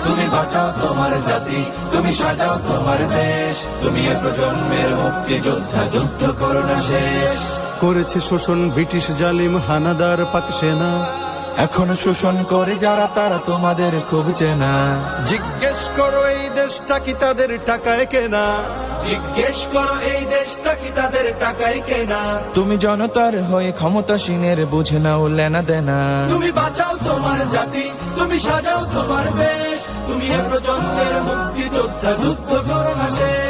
তুমি বাঁচাও তোমার জাতি, তুমি সাজাও তোমার দেশ। তুমি এ প্রজন্মের মুক্তি যোদ্ধা, যুদ্ধ করো না শেষ। করেছে শোষণ ব্রিটিশ জালিম হানাদার পাক সেনা, এখনো শোষণ করে যারা তারা তোমাদের খুব চেনা। জিজ্ঞেস করো এই দেশটা কি তাদের টাকায় কেনা, জিজ্ঞেস করো এই দেশটা কি তাদের টাকায় কেনা। তুমি জনতার হয়ে ক্ষমতাসীনের বুঝে নাও লেনা দেনা। তুমি বাঁচাও তোমার জাতি, তুমি সাজাও তোমার দেশ। তুমি এ প্রজন্মের মুক্তি যোদ্ধা, যুদ্ধ করো না শেষ।